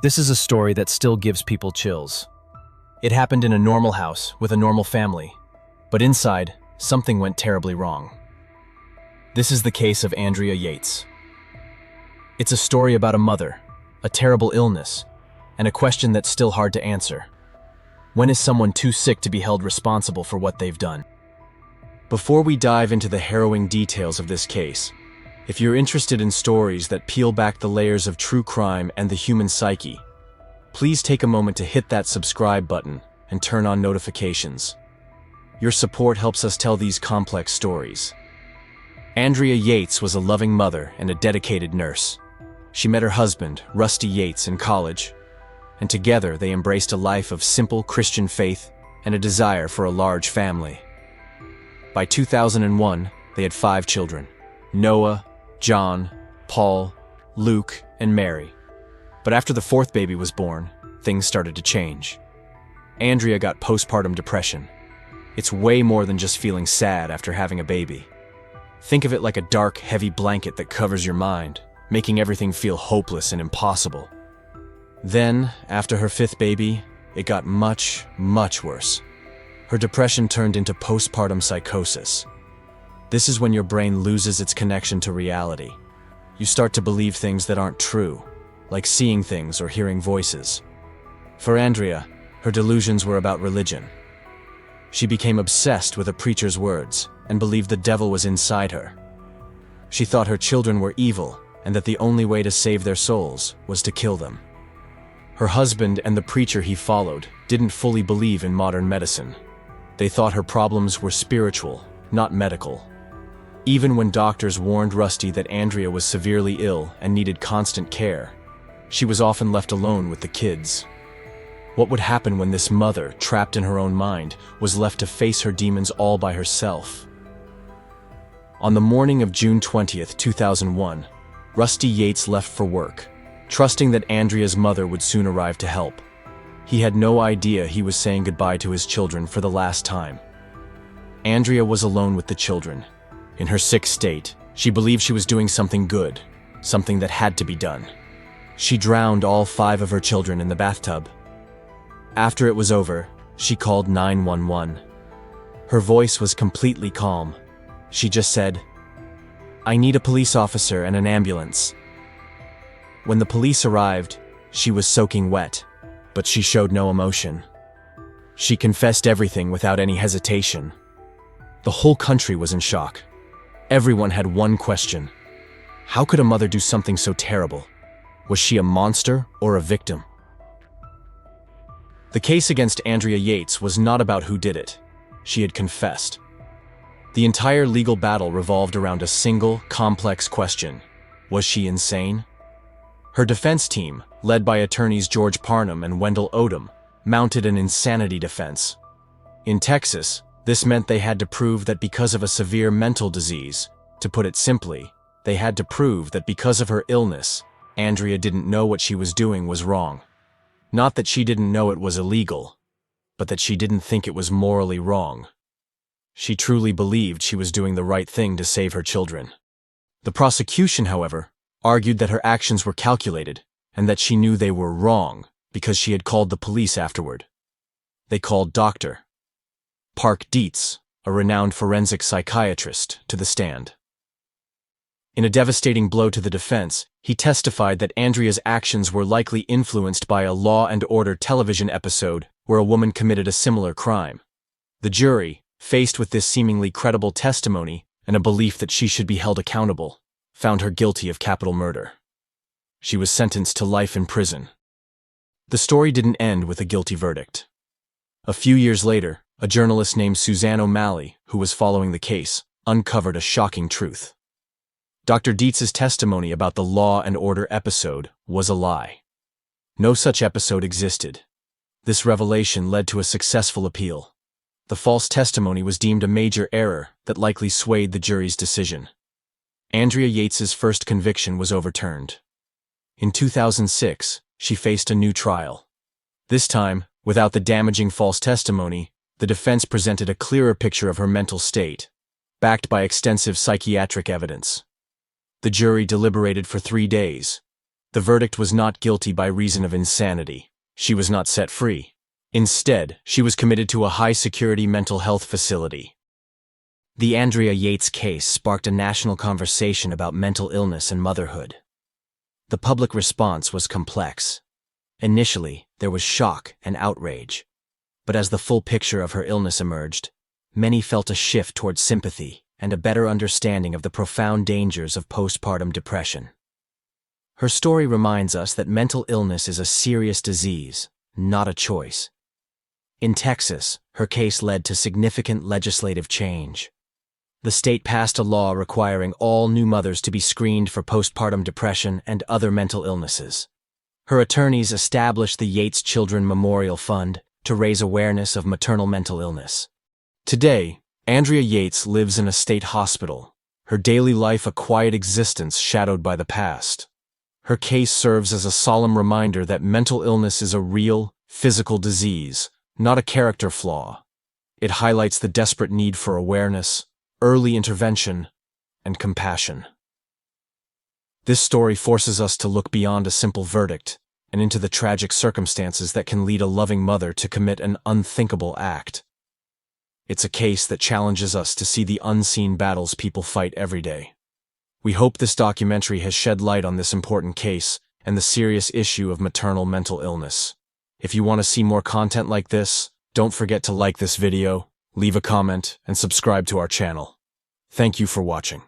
This is a story that still gives people chills. It happened in a normal house with a normal family, but inside, something went terribly wrong. This is the case of Andrea Yates. It's a story about a mother, a terrible illness, and a question that's still hard to answer. When is someone too sick to be held responsible for what they've done? Before we dive into the harrowing details of this case, if you're interested in stories that peel back the layers of true crime and the human psyche, please take a moment to hit that subscribe button and turn on notifications. Your support helps us tell these complex stories. Andrea Yates was a loving mother and a dedicated nurse. She met her husband, Rusty Yates, in college, and together they embraced a life of simple Christian faith and a desire for a large family. By 2001, they had 5 children: Noah, John, Paul, Luke, and Mary. But after the 4th baby was born, things started to change. Andrea got postpartum depression. It's way more than just feeling sad after having a baby. Think of it like a dark, heavy blanket that covers your mind, making everything feel hopeless and impossible. Then, after her 5th baby, it got much, much worse. Her depression turned into postpartum psychosis. This is when your brain loses its connection to reality. You start to believe things that aren't true, like seeing things or hearing voices. For Andrea, her delusions were about religion. She became obsessed with a preacher's words and believed the devil was inside her. She thought her children were evil and that the only way to save their souls was to kill them. Her husband and the preacher he followed didn't fully believe in modern medicine. They thought her problems were spiritual, not medical. Even when doctors warned Rusty that Andrea was severely ill and needed constant care, she was often left alone with the kids. What would happen when this mother, trapped in her own mind, was left to face her demons all by herself? On the morning of June 20th, 2001, Rusty Yates left for work, trusting that Andrea's mother would soon arrive to help. He had no idea he was saying goodbye to his children for the last time. Andrea was alone with the children. In her sick state, she believed she was doing something good, something that had to be done. She drowned all 5 of her children in the bathtub. After it was over, she called 911. Her voice was completely calm. She just said, "I need a police officer and an ambulance." When the police arrived, she was soaking wet, but she showed no emotion. She confessed everything without any hesitation. The whole country was in shock. Everyone had one question: how could a mother do something so terrible? Was she a monster or a victim? The case against Andrea Yates was not about who did it. She had confessed. The entire legal battle revolved around a single, complex question: was she insane? Her defense team, led by attorneys George Parnham and Wendell Odom, mounted an insanity defense. In Texas, this meant they had to prove that because of a severe mental disease, to put it simply, they had to prove that because of her illness, Andrea didn't know what she was doing was wrong. Not that she didn't know it was illegal, but that she didn't think it was morally wrong. She truly believed she was doing the right thing to save her children. The prosecution, however, argued that her actions were calculated and that she knew they were wrong because she had called the police afterward. They called Dr. Park Dietz, a renowned forensic psychiatrist, to the stand. In a devastating blow to the defense, he testified that Andrea's actions were likely influenced by a Law and Order television episode where a woman committed a similar crime. The jury, faced with this seemingly credible testimony and a belief that she should be held accountable, found her guilty of capital murder. She was sentenced to life in prison. The story didn't end with a guilty verdict. A few years later, a journalist named Suzanne O'Malley, who was following the case, uncovered a shocking truth. Dr. Dietz's testimony about the Law and Order episode was a lie. No such episode existed. This revelation led to a successful appeal. The false testimony was deemed a major error that likely swayed the jury's decision. Andrea Yates's first conviction was overturned. In 2006, she faced a new trial. This time, without the damaging false testimony, the defense presented a clearer picture of her mental state, backed by extensive psychiatric evidence. The jury deliberated for 3 days. The verdict was not guilty by reason of insanity. She was not set free. Instead, she was committed to a high-security mental health facility. The Andrea Yates case sparked a national conversation about mental illness and motherhood. The public response was complex. Initially, there was shock and outrage. But as the full picture of her illness emerged, many felt a shift towards sympathy and a better understanding of the profound dangers of postpartum depression. Her story reminds us that mental illness is a serious disease, not a choice. In Texas, her case led to significant legislative change. The state passed a law requiring all new mothers to be screened for postpartum depression and other mental illnesses. Her attorneys established the Yates Children Memorial Fund to raise awareness of maternal mental illness. Today, Andrea Yates lives in a state hospital, her daily life a quiet existence shadowed by the past. Her case serves as a solemn reminder that mental illness is a real, physical disease, not a character flaw. It highlights the desperate need for awareness, early intervention, and compassion. This story forces us to look beyond a simple verdict and into the tragic circumstances that can lead a loving mother to commit an unthinkable act. It's a case that challenges us to see the unseen battles people fight every day. We hope this documentary has shed light on this important case and the serious issue of maternal mental illness. If you want to see more content like this, don't forget to like this video, leave a comment, and subscribe to our channel. Thank you for watching.